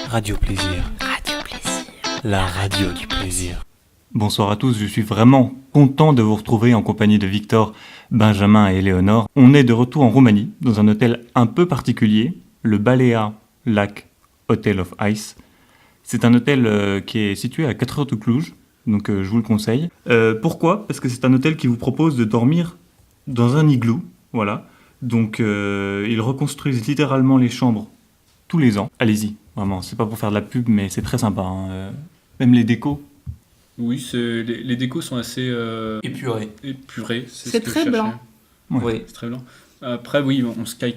Radio Plaisir. Radio Plaisir. La radio du plaisir. Bonsoir à tous, je suis vraiment content de vous retrouver en compagnie de Victor, Benjamin et Éléonore. On est de retour en Roumanie, dans un hôtel un peu particulier, le Balea Lac Hotel of Ice. C'est un hôtel qui est situé à 4 heures de Cluj, donc je vous le conseille. Pourquoi ? Parce que c'est un hôtel qui vous propose de dormir dans un igloo, voilà. Donc ils reconstruisent littéralement les chambres tous les ans. Allez-y, vraiment, c'est pas pour faire de la pub, mais c'est très sympa. Même les décos. Oui, les décos sont assez Épuré. épurés. C'est très blanc. Ouais. Oui. C'est très blanc. Après, oui, on se caille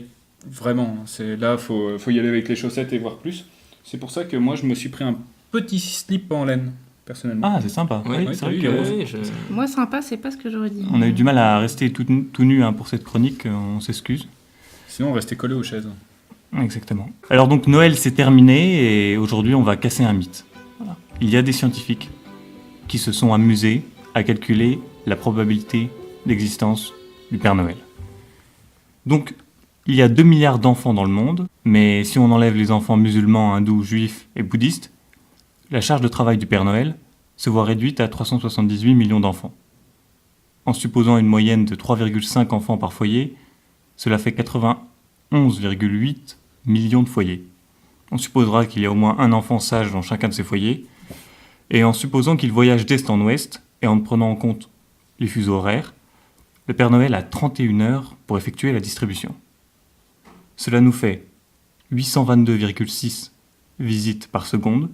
vraiment. Là, faut y aller avec les chaussettes et voir plus. C'est pour ça que moi, je me suis pris un petit slip en laine, personnellement. Ah, c'est sympa. Oui, Oui, oui, c'est vrai oui, que oui. Moi, sympa, c'est pas ce que j'aurais dit. on a eu du mal à rester tout nu pour cette chronique, on s'excuse. Sinon, on restait collé aux chaises. Exactement. Alors donc Noël c'est terminé et aujourd'hui on va casser un mythe. Voilà. Il y a des scientifiques qui se sont amusés à calculer la probabilité d'existence du Père Noël. Donc il y a 2 milliards d'enfants dans le monde, mais si on enlève les enfants musulmans, hindous, juifs et bouddhistes, la charge de travail du Père Noël se voit réduite à 378 millions d'enfants. En supposant une moyenne de 3,5 enfants par foyer, cela fait 91,8 millions de foyers. On supposera qu'il y a au moins un enfant sage dans chacun de ces foyers, et en supposant qu'il voyage d'est en ouest, et en prenant en compte les fuseaux horaires, le Père Noël a 31 heures pour effectuer la distribution. Cela nous fait 822,6 visites par seconde,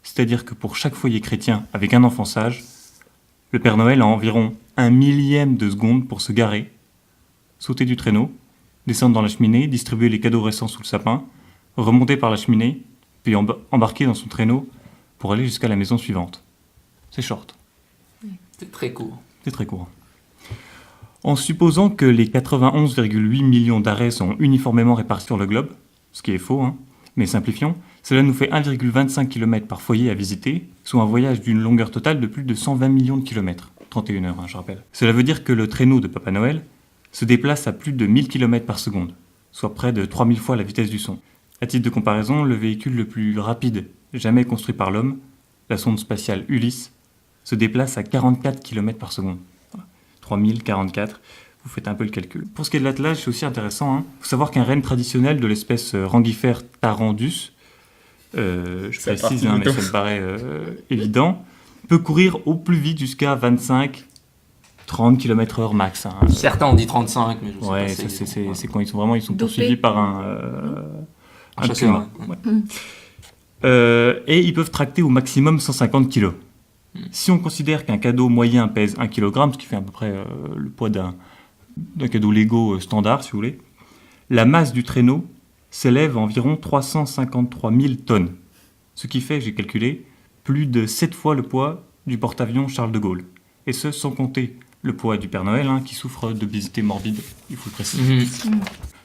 c'est-à-dire que pour chaque foyer chrétien avec un enfant sage, le Père Noël a environ 1/1000 de seconde pour se garer, sauter du traîneau, descendre dans la cheminée, distribuer les cadeaux restants sous le sapin, remonter par la cheminée, puis embarquer dans son traîneau pour aller jusqu'à la maison suivante. C'est short. C'est très court. C'est très court. En supposant que les 91,8 millions d'arrêts sont uniformément répartis sur le globe, ce qui est faux, mais simplifions, cela nous fait 1,25 km par foyer à visiter, soit un voyage d'une longueur totale de plus de 120 millions de kilomètres. 31 heures, je rappelle. Cela veut dire que le traîneau de Papa Noël se déplace à plus de 1000 km par seconde, soit près de 3000 fois la vitesse du son. À titre de comparaison, le véhicule le plus rapide jamais construit par l'homme, la sonde spatiale Ulysse, se déplace à 44 km par seconde. 3044, vous faites un peu le calcul. Pour ce qui est de l'attelage, c'est aussi intéressant. Il faut savoir qu'un renne traditionnel de l'espèce Rangifère tarandus, je précise, mais ça me paraît évident, peut courir au plus vite jusqu'à 25-30 km/h max. Certains ont dit 35, mais je sais Ouais, pas. ça, c'est quand ils sont Dopés. poursuivis par un chasseur. puma. Et ils peuvent tracter au maximum 150 kg. Si on considère qu'un cadeau moyen pèse 1 kg, ce qui fait à peu près le poids d'un cadeau Lego standard, si vous voulez, la masse du traîneau s'élève à environ 353 000 tonnes. Ce qui fait, j'ai calculé, plus de 7 fois le poids du porte-avions Charles de Gaulle. Et ce, sans compter le poids du Père Noël, qui souffre d'obésité morbide, il faut le préciser.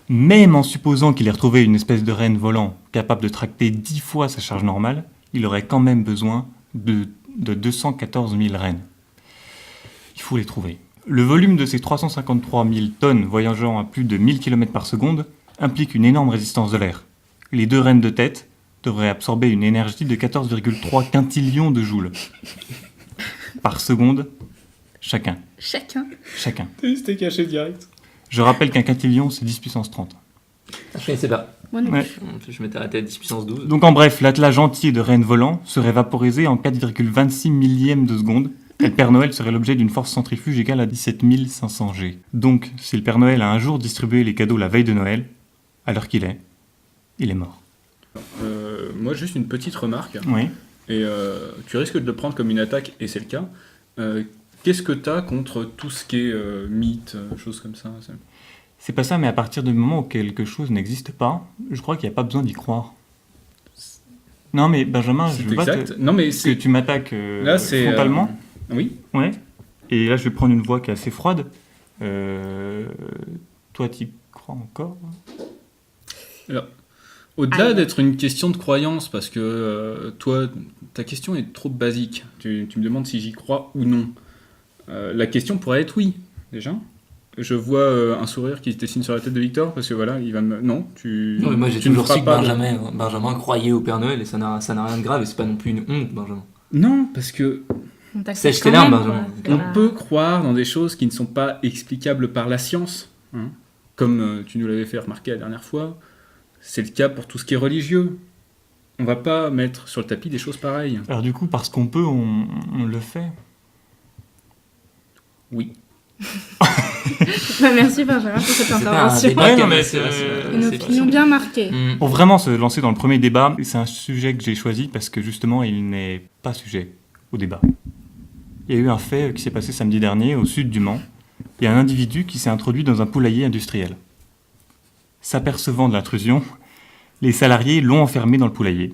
Même en supposant qu'il ait retrouvé une espèce de renne volant capable de tracter 10 fois sa charge normale, il aurait quand même besoin de 214 000 rennes. Il faut les trouver. Le volume de ces 353 000 tonnes voyageant à plus de 1000 km par seconde implique une énorme résistance de l'air. Les 2 rennes de tête devraient absorber une énergie de 14,3 quintillions de joules par seconde chacun. Chacun. C'était caché direct. Je rappelle qu'un quintillion, c'est 10 puissance 30. Je connaissais pas. Moi non Ouais. plus. Je m'étais arrêté à 10 puissance 12. Donc en bref, l'attelage entier de rennes volants serait vaporisé en 4,26 millièmes de seconde, et le Père Noël serait l'objet d'une force centrifuge égale à 17 500 G. Donc, si le Père Noël a un jour distribué les cadeaux la veille de Noël, à l'heure qu'il est, il est mort. Moi, juste une petite remarque. Oui. Et tu risques de le prendre comme une attaque, et c'est le cas. Qu'est-ce que t'as contre tout ce qui est mythe, choses comme ça C'est pas ça, mais à partir du moment où quelque chose n'existe pas, je crois qu'il n'y a pas besoin d'y croire. Non mais Benjamin, C'est je veux pas exact. Non, mais que c'est... tu m'attaques Là, c'est... frontalement. Oui. Ouais. Et là, je vais prendre une voix qui est assez froide. Toi, tu crois encore ? Alors, au-delà Alors. d'être une question de croyance, parce que toi, ta question est trop basique. Tu me demandes si j'y crois ou non. La question pourrait être oui, déjà. Je vois un sourire qui se dessine sur la tête de Victor, parce que voilà, il va me... Non, Non, mais moi j'ai tu ne toujours feras su que pas Benjamin croyait au Père Noël et ça n'a rien de grave et c'est pas non plus une honte, Benjamin. Non, parce que On t'accepte Sèche quand tes larmes, même, Benjamin. quoi. C'est on pas- peut croire dans des choses qui ne sont pas explicables par la science. Hein. Comme tu nous l'avais fait remarquer la dernière fois, c'est le cas pour tout ce qui est religieux. On va pas mettre sur le tapis des choses pareilles. Alors du coup, parce qu'on peut, on le fait. Oui. Bah, merci Benjamin pour cette C'est pas un intervention. débat Ouais, qui non, a mais passé, c'est- Une opinion bien marquée. Pour vraiment se lancer dans le premier débat, c'est un sujet que j'ai choisi parce que justement, il n'est pas sujet au débat. Il y a eu un fait qui s'est passé samedi dernier au sud du Mans. Il y a un individu qui s'est introduit dans un poulailler industriel. S'apercevant de l'intrusion, les salariés l'ont enfermé dans le poulailler.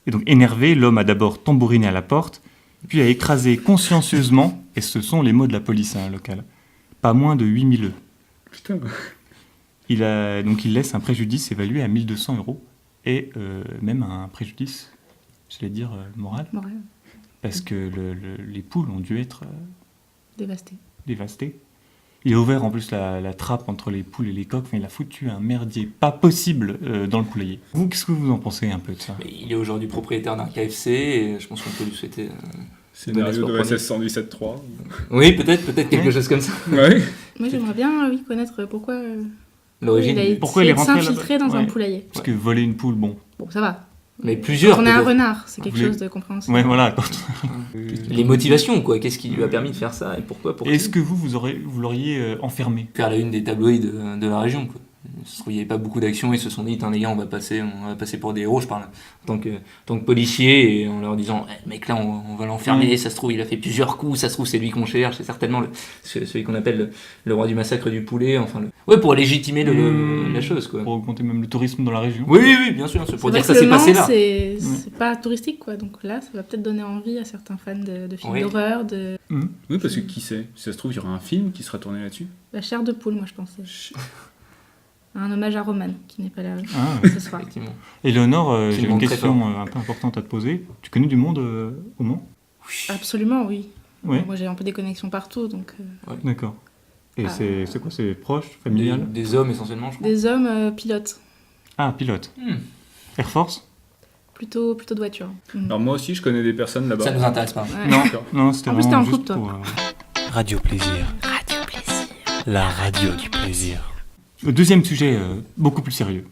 Et donc énervé, l'homme a d'abord tambouriné à la porte, puis a écrasé consciencieusement, et ce sont les mots de la police locale, pas moins de 8000 œufs. Putain. Il laisse un préjudice évalué à 1200 € et même un préjudice, j'allais dire, moral, Ouais, parce que les poules ont dû être dévasté. dévastées. Il a ouvert en plus la trappe entre les poules et les coqs, enfin, il a foutu un merdier pas possible dans le poulailler. Vous, qu'est-ce que vous en pensez un peu de ça? Mais il est aujourd'hui propriétaire d'un KFC et je pense qu'on peut lui souhaiter. Scénario Bon de espoir SS 117.3. Oui, peut-être quelque chose comme ça. Ouais. Moi j'aimerais bien connaître pourquoi L'origine. il a Pourquoi il est essayé de rentré s'infiltrer là-bas dans un Ouais. poulailler. Parce que voler une poule, bon. Bon, ça va. Mais plusieurs. On est un peut-être. renard, c'est quelque Vous voulez- chose de compréhensible. Ouais, voilà. Les motivations, quoi. Qu'est-ce qui lui a permis de faire ça et pourquoi pour Est-ce que vous l'auriez enfermé? faire la une des tabloïds de la région, quoi. Ça se trouve, il n'y avait pas beaucoup d'actions, ils se sont dit, les gars, on va passer pour des héros, je parle en tant que policier, et en leur disant, mec, là, on va l'enfermer, ça se trouve, il a fait plusieurs coups, ça se trouve, c'est lui qu'on cherche, c'est certainement celui qu'on appelle le roi du massacre du poulet, enfin, ouais, pour légitimer la chose, quoi. Pour augmenter même le tourisme dans la région. Oui, bien sûr, c'est C'est pour vrai dire ça que s'est le Mans, passé là. c'est pas touristique, quoi. Donc là, ça va peut-être donner envie à certains fans de films Oui. d'horreur, de Oui, parce que qui sait? Si ça se trouve, il y aura un film qui sera tourné là-dessus. la chair de poule, moi je pensais. Un hommage à Roman, qui n'est pas là Ah. ce soir. Effectivement. Éléonore, Qui j'ai me une montre très question un peu importante à te poser. Tu connais du monde au Mans? Absolument, oui. Ouais. Moi j'ai un peu des connexions partout, donc D'accord. Et Ah. c'est quoi? C'est proche, familial? Des hommes essentiellement, je crois. des hommes pilotes, Ah, pilote. Hmm. Air Force? plutôt de voiture. Alors moi aussi, je connais des personnes là-bas. Ça nous intéresse pas. Ouais. Non, D'accord. non, c'était En plus, vraiment t'es en juste couple, toi. pour... Radio Plaisir, Radio plaisir. la radio du plaisir. Le deuxième sujet, beaucoup plus sérieux,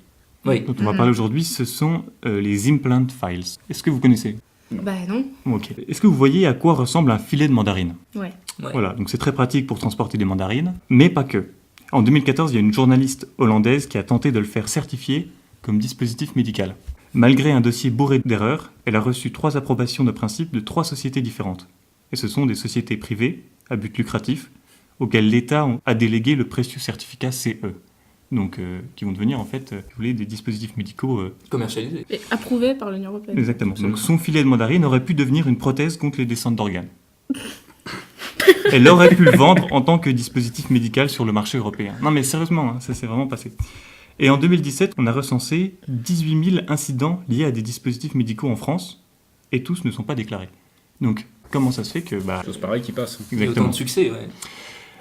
Oui. dont on va parler aujourd'hui, ce sont les implant files. Est-ce que vous connaissez? Bah non, Ok. Est-ce que vous voyez à quoi ressemble un filet de mandarine? ouais. Ouais. Voilà, donc c'est très pratique pour transporter des mandarines, mais pas que. En 2014, il y a une journaliste hollandaise qui a tenté de le faire certifier comme dispositif médical. Malgré un dossier bourré d'erreurs, elle a reçu 3 approbations de principe de 3 sociétés différentes. Et ce sont des sociétés privées, à but lucratif, auxquelles l'État a délégué le précieux certificat CE. Donc, qui vont devenir en fait, si vous voulez, des dispositifs médicaux. Commercialisé. Et approuvé par l'Union Européenne. Exactement. Absolument. Donc son filet de mandarine aurait pu devenir une prothèse contre les descentes d'organes. Elle aurait pu le vendre en tant que dispositif médical sur le marché européen. Non mais sérieusement, hein, ça s'est vraiment passé. Et en 2017, on a recensé 18 000 incidents liés à des dispositifs médicaux en France, et tous ne sont pas déclarés. Donc, comment ça se fait que... Chose pareille qui passe. Il y a autant exactement. de succès, ouais.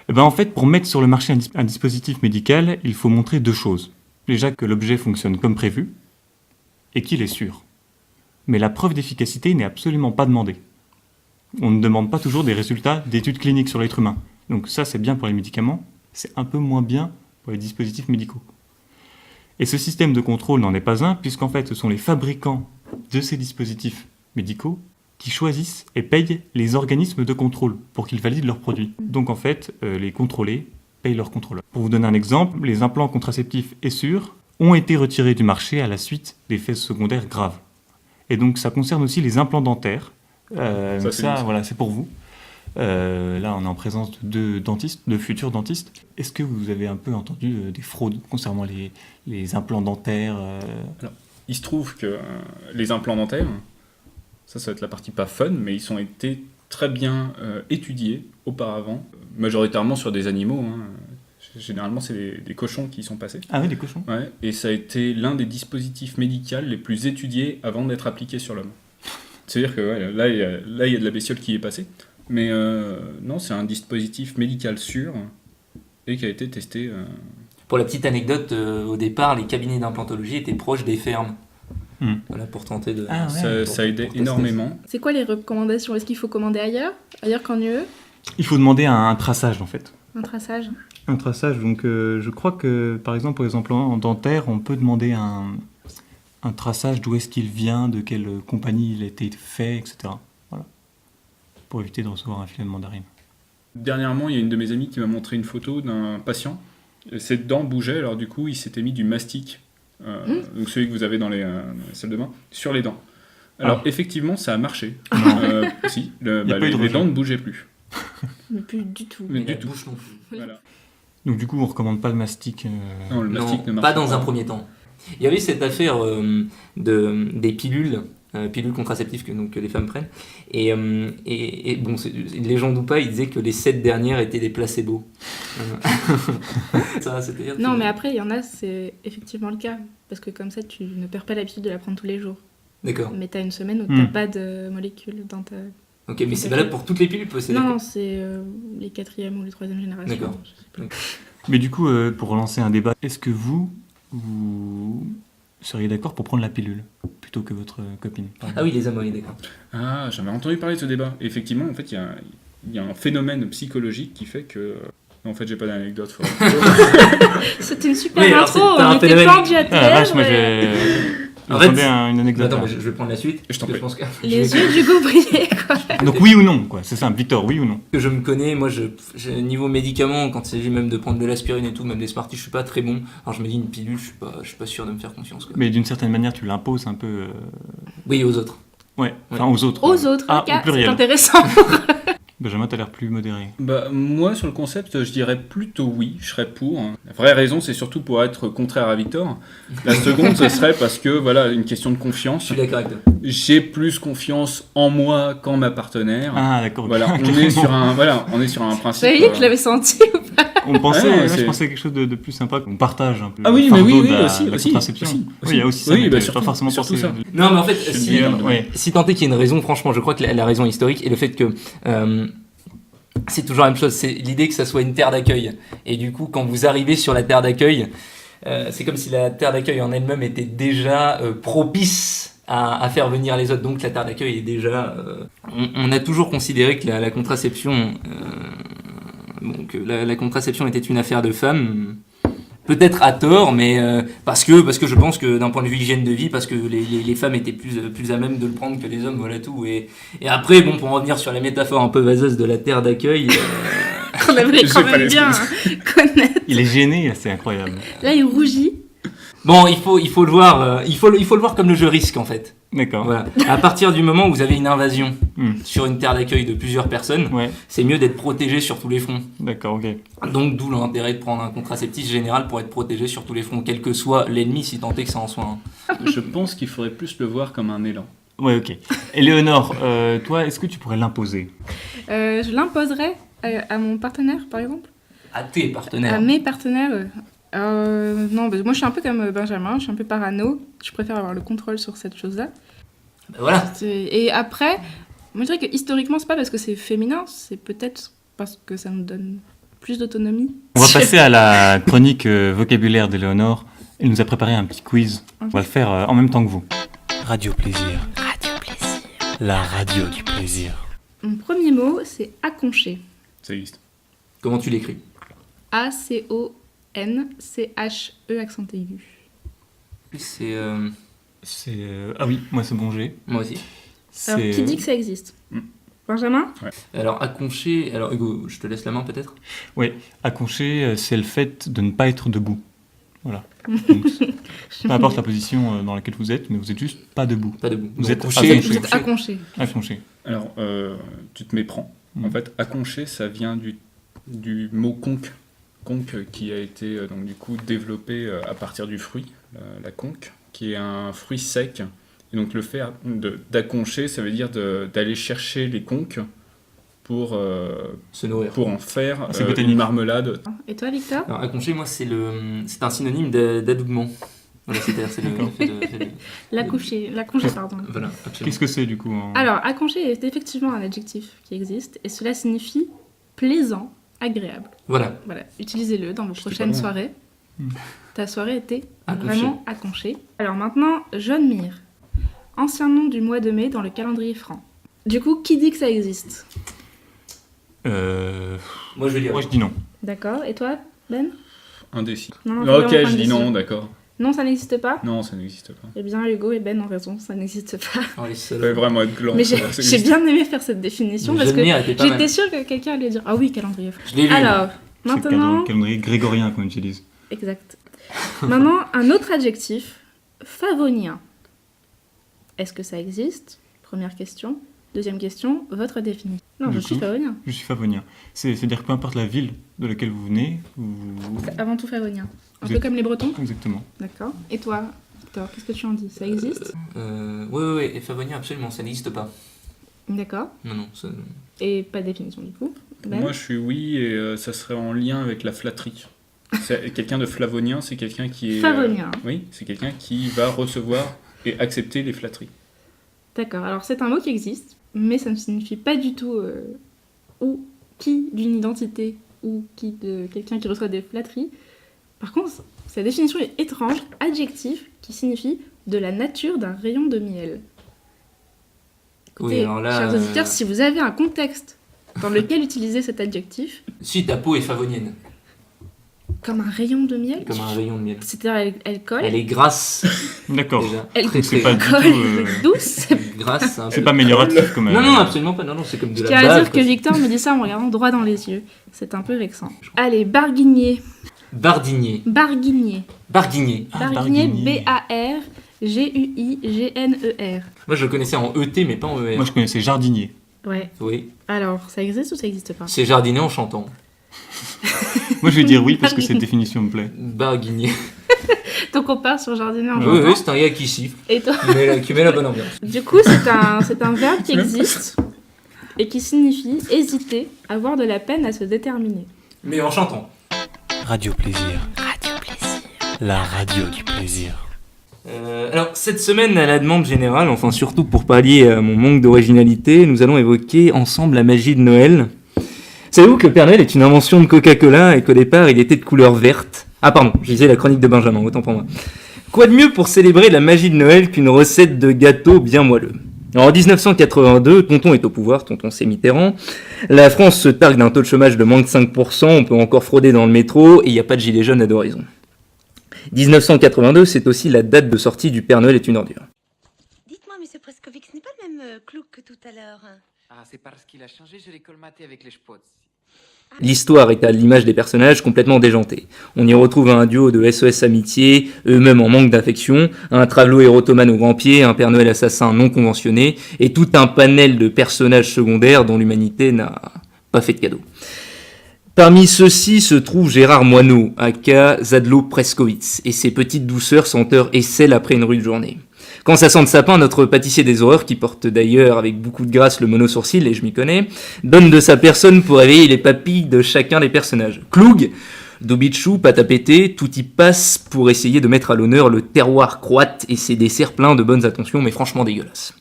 Eh ben, en fait, pour mettre sur le marché un dispositif médical, il faut montrer 2 choses. Déjà que l'objet fonctionne comme prévu, et qu'il est sûr. Mais la preuve d'efficacité n'est absolument pas demandée. On ne demande pas toujours des résultats d'études cliniques sur l'être humain. Donc ça, c'est bien pour les médicaments, c'est un peu moins bien pour les dispositifs médicaux. Et ce système de contrôle n'en est pas un, puisqu'en fait, ce sont les fabricants de ces dispositifs médicaux qui choisissent et payent les organismes de contrôle pour qu'ils valident leurs produits. Donc en fait, les contrôlés payent leurs contrôleurs. Pour vous donner un exemple, les implants contraceptifs Essure ont été retirés du marché à la suite d'effets secondaires graves. Et donc ça concerne aussi les implants dentaires. Ça, c'est bien, ça. Voilà, c'est pour vous. Là, on est en présence de 2 dentistes, de futurs dentistes. Est-ce que vous avez un peu entendu des fraudes concernant les implants dentaires Il se trouve que les implants dentaires, ça va être la partie pas fun, mais ils ont été très bien étudiés auparavant, majoritairement sur des animaux. Hein. Généralement, c'est des cochons qui y sont passés. Ah oui, des cochons. Ouais, et ça a été l'un des dispositifs médicaux les plus étudiés avant d'être appliqué sur l'homme. C'est-à-dire que ouais, là, il y a de la bestiole qui est passée. Mais non, c'est un dispositif médical sûr et qui a été testé. Pour la petite anecdote, au départ, les cabinets d'implantologie étaient proches des fermes. Hmm. Voilà, pour tenter de... Ah ouais. Ça aidait pour tester. énormément. C'est quoi les recommandations? Est-ce qu'il faut commander ailleurs qu'en UE? Il faut demander un traçage en fait. Un traçage? Un traçage, donc je crois que par exemple pour les implants dentaires, on peut demander un traçage d'où est-ce qu'il vient, de quelle compagnie il a été fait, etc. Voilà. Pour éviter de recevoir un filet de mandarine. Dernièrement, il y a une de mes amies qui m'a montré une photo d'un patient. Ses dents bougeaient, alors du coup, il s'était mis du mastic, donc celui que vous avez dans les salles de bain, sur les dents. Alors effectivement, ça a marché. Si, les dents ne bougeaient plus. Mais plus du tout. Mais Et la du tout. bouche non plus. Voilà. Donc du coup, on recommande pas le mastic. Non, le mastic ne Non, marche pas dans un premier temps. Il y avait cette affaire des pilules contraceptives que les femmes prennent. Et bon, c'est une légende ou pas, il disait que les 7 dernières étaient des placebos. Ça, c'est-à-dire Non, que- mais après, il y en a, c'est effectivement le cas. Parce que comme ça, tu ne perds pas l'habitude de la prendre tous les jours. D'accord. Mais t'as une semaine où Hmm. t'as pas de molécules dans ta... Ok, mais c'est valable pour toutes les pilules, c'est Non, d'accord. non, c'est les 4e ou les 3e générations. D'accord. Je sais plus. Mais du coup, pour relancer un débat, est-ce que vous seriez d'accord pour prendre la pilule plutôt que votre copine par Ah oui, les hommes, oui, d'accord. Ah, j'avais entendu parler de ce débat. Et effectivement, en fait, il y a un phénomène psychologique qui fait que... En fait, j'ai pas d'anecdote. C'était une super Oui, alors, intro, c'est un on était phénomène- pas à Ah la vache, moi terre. En j'attendais fait, une anecdote. Attends, là. mais je vais prendre la suite. Je t'en parce que prie. pense que Les yeux du gaubrier, quoi. Donc oui ou non, quoi. C'est simple, Victor, oui ou non? que je me connais, moi, niveau médicaments, quand il s'agit même de prendre de l'aspirine et tout, même des Smarties, je suis pas très bon. Alors je me dis une pilule, je suis pas sûr de me faire confiance. Quoi. Mais d'une certaine manière, tu l'imposes un peu. Oui, aux autres. Ouais, enfin aux autres. Aux autres, Ah, ok, au c'est pluriel. intéressant. Benjamin, t'as l'air plus modéré. Bah, moi, sur le concept, je dirais plutôt oui, je serais pour. La vraie raison, c'est surtout pour être contraire à Victor. La seconde, ce serait parce que, voilà, une question de Je confiance. suis d'accord avec toi. J'ai plus confiance en moi qu'en ma partenaire. Ah d'accord. ok. Voilà, on est sur un principe. Vous voyez que je l'avais senti. On pensait, Ah non, là, c'est- je pensais quelque chose de plus sympa, qu'on partage un peu. Ah oui, le mais oui, fardeau oui, de la- aussi, de la aussi, contraception. aussi, Oui, il y a aussi ça. oui, mais bah, j'avais surtout- pas forcément surtout pensé. ça. Non, mais en fait, Je si, dis, ouais. si tant est qu'il y ait une raison, franchement, je crois que la raison historique est le fait que c'est toujours la même chose. C'est l'idée que ça soit une terre d'accueil. Et du coup, quand vous arrivez sur la terre d'accueil, c'est comme si la terre d'accueil en elle-même était déjà propice à faire venir les autres. Donc la terre d'accueil est déjà... on a toujours considéré que la contraception... que la contraception était une affaire de femmes. Peut-être à tort, mais parce que je pense que d'un point de vue hygiène de vie, parce que les femmes étaient plus à même de le prendre que les hommes, voilà tout. Et après, bon, pour revenir sur la métaphore un peu vaseuse de la terre d'accueil, On aimerait J'ai quand pas même les bien connaître. Il est gêné, là, c'est incroyable. Là, il rougit. bon, il faut le voir, il faut le voir comme le jeu risque en fait. D'accord. Voilà. À partir du moment où vous avez une invasion Hmm. sur une terre d'accueil de plusieurs personnes, Ouais, c'est mieux d'être protégé sur tous les fronts. d'accord, ok. Donc d'où l'intérêt de prendre un contraceptif général pour être protégé sur tous les fronts, quel que soit l'ennemi, si tant est que ça en soit un. Je pense qu'il faudrait plus le voir comme un élan. Ouais, ok. Éléonore, toi, est-ce que tu pourrais l'imposer? Je l'imposerais à mon partenaire, par exemple. À tes partenaires. À mes partenaires. Non, moi je suis un peu comme Benjamin, je suis un peu parano. Je préfère avoir le contrôle sur cette chose-là. Ben voilà. Et après, moi je dirais que historiquement, c'est pas parce que c'est féminin, c'est peut-être parce que ça nous donne plus d'autonomie. On va passer à la chronique vocabulaire d'Éléonore. Elle nous a préparé un petit quiz. On va le faire en même temps que vous. Radio Plaisir. La radio du plaisir. Mon premier mot, c'est acconcher. Ça existe. Comment tu l'écris? A-C-O-N-C-H-E accent aigu. C'est C'est... Ah oui, moi c'est bon, j'ai. moi aussi. Alors, C'est... qui dit que ça existe Hmm. Benjamin? Alors acconcher. Alors Hugo, je te laisse la main peut-être. Acconcher, c'est le fait de ne pas être debout. Voilà. Donc, peu importe la position dans laquelle vous êtes, mais vous êtes juste pas debout. Pas debout. Vous Donc, êtes couché, acconché. Vous êtes acconché. Acconcher. Alors, tu te méprends. Mm. En fait, acconcher, ça vient du mot conque. Conque qui a été donc du coup développé à partir du fruit, la conque, qui est un fruit sec. Et donc le fait d'acconcher, ça veut dire d'aller chercher les conques pour se nourrir. en faire C'est botanique. une marmelade. Et toi, Victor? Alors acconcher, moi c'est un synonyme d'adoubement. Voilà, c'est-à-dire c'est le fait de- L'acconcher, pardon. Voilà, absolument. Qu'est-ce que c'est du coup Alors, acconcher est effectivement un adjectif qui existe, et cela signifie plaisant, agréable. Voilà. Voilà, utilisez-le dans vos J'étais prochaines pas loin. soirées. Ta soirée était À vraiment à concher. Alors maintenant, Jaune Mire. Ancien nom du mois de mai dans le calendrier franc. Du coup, qui dit que ça existe? Moi, je vais dire. Moi, je dis non. D'accord, et toi, Ben? Indécis. Non, Ok, faut bien je dis prendre non, décision. d'accord. Non, ça n'existe pas? Non, ça n'existe pas. Eh bien, Hugo et Ben ont raison, ça n'existe pas. Oh, les Ça salauds. va vraiment être gland. Mais ça, j'ai ça j'ai existe. bien aimé faire cette définition Le parce Jaune que Mire était pas mal. j'étais sûre que quelqu'un allait dire « Ah oui, calendrier franc Je l'ai lu. ». Alors, C'est le maintenant... calendrier grégorien qu'on utilise. Exact. Maintenant, un autre adjectif, favonien. Est-ce que ça existe? Première question. Deuxième question, votre définition. Non, Du je suis coup, favonien. Je suis favonien. C'est-à-dire que peu importe la ville de laquelle vous venez, C'est avant tout favonien. Un Vous peu êtes- comme les Bretons. Exactement. D'accord. Et toi, Victor, qu'est-ce que tu en dis? Ça existe? Oui, et Favonien, absolument, ça n'existe pas. D'accord. Non, ça... Et pas de définition du coup. Ben Moi, je suis oui, et ça serait en lien avec la flatterie. Quelqu'un de flavonien, c'est quelqu'un qui est... Favonien. Oui, c'est quelqu'un qui va recevoir et accepter les flatteries. D'accord. Alors, c'est un mot qui existe, mais ça ne signifie pas du tout ou qui d'une identité ou qui de quelqu'un qui reçoit des flatteries. Par contre, sa définition est étrange, adjectif qui signifie de la nature d'un rayon de miel. Oui, Écoutez, alors là, chers auditeurs, si vous avez un contexte dans lequel utiliser cet adjectif, Si ta peau est favonienne, comme un rayon de miel, comme un rayon de miel. c'est-à-dire elle colle, Elle est grasse, D'accord. déjà. elle Très, c'est très pas du colle tout, douce. grasse. un C'est peu. pas amélioratif comme. Non, absolument pas. Non, c'est comme de Je la tiens à bave. dire que quoi. Victor me dit ça en me regardant droit dans les yeux. C'est un peu vexant. Allez, barguigner. Bardinier. Barguigner. Barguigner. Ah, Barguigner, barguigner. B-A-R-G-U-I-G-N-E-R. Moi, je le connaissais en ET, mais pas en ER. Moi, je connaissais jardinier. Ouais. Oui, Alors, ça existe ou ça existe pas? c'est jardiner en chantant. Moi, je vais dire oui parce que cette définition me plaît. Barguigner. Donc on part sur jardiner en Oui, Oui, chantant. c'est un gars qui siffle, Et toi qui met la bonne ambiance. Du coup, c'est un verbe qui existe et qui signifie hésiter, avoir de la peine à se déterminer. Mais en chantant. Radio Plaisir. La radio du plaisir. Alors, cette semaine, à la demande générale, enfin surtout pour pallier à mon manque d'originalité, nous allons évoquer ensemble la magie de Noël. Savez-vous que le Père Noël est une invention de Coca-Cola et qu'au départ, il était de couleur verte? Ah pardon, je lisais la chronique de Benjamin, autant pour moi. Quoi de mieux pour célébrer la magie de Noël qu'une recette de gâteau bien moelleux? Alors, en 1982, Tonton est au pouvoir, Tonton c'est Mitterrand. La France se targue d'un taux de chômage de moins de 5%, on peut encore frauder dans le métro et il n'y a pas de gilets jaunes à d'horizon. 1982, c'est aussi la date de sortie du Père Noël est une ordure. Dites-moi, monsieur Prescovic, ce n'est pas le même clou que tout à l'heure. Ah, c'est parce qu'il a changé, je l'ai colmaté avec les spots. L'histoire est à l'image des personnages complètement déjantés. On y retrouve un duo de SOS Amitié, eux-mêmes en manque d'affection, un travelot érotomane au grand pied, un Père Noël assassin non conventionné, et tout un panel de personnages secondaires dont l'humanité n'a pas fait de cadeau. Parmi ceux-ci se trouve Gérard Moineau, aka Zadlo Preskowitz, et ses petites douceurs senteurs aisselle après une rude journée. Quand ça sent le sapin, notre pâtissier des horreurs, qui porte d'ailleurs avec beaucoup de grâce le mono-sourcil, et je m'y connais, donne de sa personne pour réveiller les papilles de chacun des personnages. Cloug, Dobichou, pâte à péter, tout y passe pour essayer de mettre à l'honneur le terroir croate et ses desserts pleins de bonnes attentions, mais franchement dégueulasses.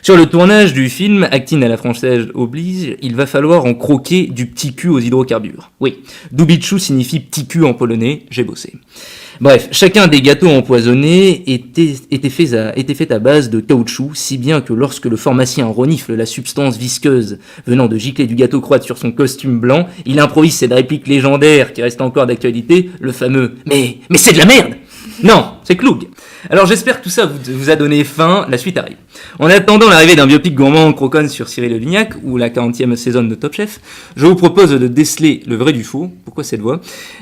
Sur le tournage du film, acting à la française oblige, il va falloir en croquer du petit cul aux hydrocarbures. Oui, Dobichou signifie petit cul en polonais, j'ai bossé. Bref, chacun des gâteaux empoisonnés était fait à base de caoutchouc, si bien que lorsque le pharmacien renifle la substance visqueuse venant de gicler du gâteau croate sur son costume blanc, il improvise cette réplique légendaire qui reste encore d'actualité, le fameux « Mais c'est de la merde !» Non, c'est Cloug. Alors j'espère que tout ça vous a donné faim, la suite arrive. En attendant l'arrivée d'un biopic gourmand croconne sur Cyril Lignac, ou la 40e saison de Top Chef, je vous propose de déceler le vrai du faux, pourquoi cette voix,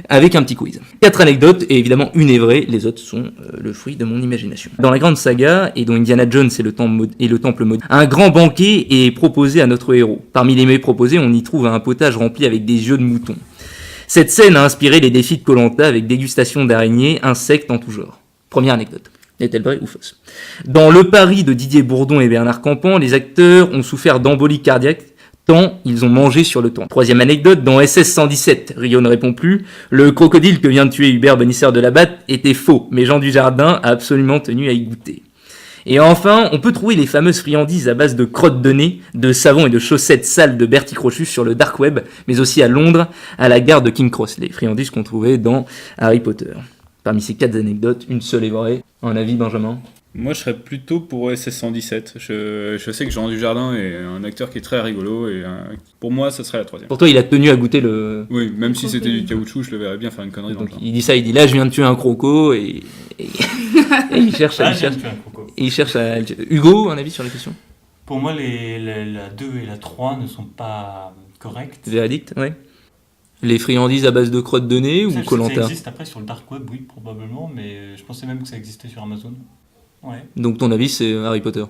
avec un petit quiz. 4 anecdotes, et évidemment une est vraie, les autres sont le fruit de mon imagination. Dans la grande saga, et dont Indiana Jones est le temple maudit, un grand banquet est proposé à notre héros. Parmi les mets proposés, on y trouve un potage rempli avec des yeux de mouton. Cette scène a inspiré les défis de Koh-Lanta avec dégustation d'araignées, insectes en tout genre. Première anecdote. Est-elle vraie ou fausse? Dans Le Paris de Didier Bourdon et Bernard Campan, les acteurs ont souffert d'embolie cardiaque tant ils ont mangé sur le toit. Troisième anecdote, dans SS 117, Rio ne répond plus, le crocodile que vient de tuer Hubert Bonisseur de la Batte était faux, mais Jean Dujardin a absolument tenu à y goûter. Et enfin, on peut trouver les fameuses friandises à base de crottes de nez, de savon et de chaussettes sales de Bertie Crochus sur le dark web, mais aussi à Londres, à la gare de King Cross, les friandises qu'on trouvait dans Harry Potter. Parmi ces 4 anecdotes, une seule est vraie. Un avis, Benjamin ? Moi, je serais plutôt pour OSS 117. Je sais que Jean Dujardin est un acteur qui est très rigolo et pour moi, ça serait la 3e. Pour toi, il a tenu à goûter le... Oui, même si c'était du caoutchouc, je le verrais bien faire une connerie dans le Donc, genre. il dit ça, il dit là, je viens de tuer un croco et il cherche à... Ah, il cherche- j'ai tué un croco. et il cherche à... Hugo, un avis sur la question ? Pour moi, la 2 et la 3 ne sont pas correctes. Véridique, ouais. Les friandises à base de crottes de nez Ça, ou je sais que Koh-Lanta ? ça existe après sur le dark web, oui, probablement, mais je pensais même que ça existait sur Amazon. Ouais, Donc ton avis, c'est Harry Potter ?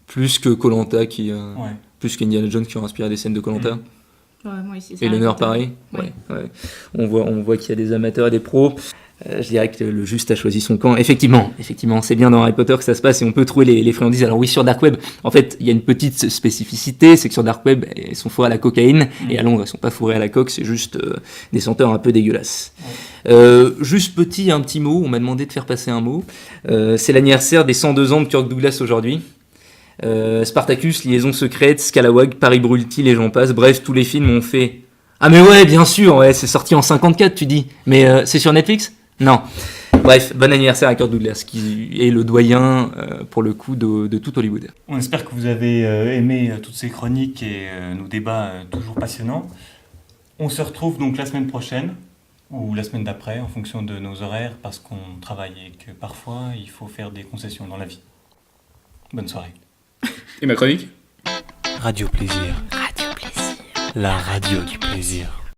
Plus que Koh-Lanta qui... ouais. Plus qu'Indiana Jones qui ont inspiré des scènes de Koh-Lanta. Ouais, moi ici. c'est Et l'honneur Harry pareil. Potter. Ouais. On voit qu'il y a des amateurs et des pros. Je dirais que le juste a choisi son camp. Effectivement, c'est bien dans Harry Potter que ça se passe et on peut trouver les friandises. Alors oui, sur Dark Web, en fait, il y a une petite spécificité, c'est que sur Dark Web, elles sont fourrées à la cocaïne et à Londres, elles sont pas fourrées à la coke, c'est juste des senteurs un peu dégueulasses. Juste un petit mot, on m'a demandé de faire passer un mot. C'est l'anniversaire des 102 ans de Kirk Douglas aujourd'hui. Spartacus, Liaison secrète, Scalawag, Paris Brûle-t-il et j'en passe. Bref, tous les films ont fait... Ah mais ouais, bien sûr, ouais, c'est sorti en 54, tu dis. Mais c'est sur Netflix ? Non. Bref, bon anniversaire à Kirk Douglas, qui est le doyen, pour le coup, de tout Hollywood. On espère que vous avez aimé toutes ces chroniques et nos débats toujours passionnants. On se retrouve donc la semaine prochaine, ou la semaine d'après, en fonction de nos horaires, parce qu'on travaille et que parfois, il faut faire des concessions dans la vie. Bonne soirée. Et ma chronique ? Radio Plaisir. Radio Plaisir. La radio du plaisir.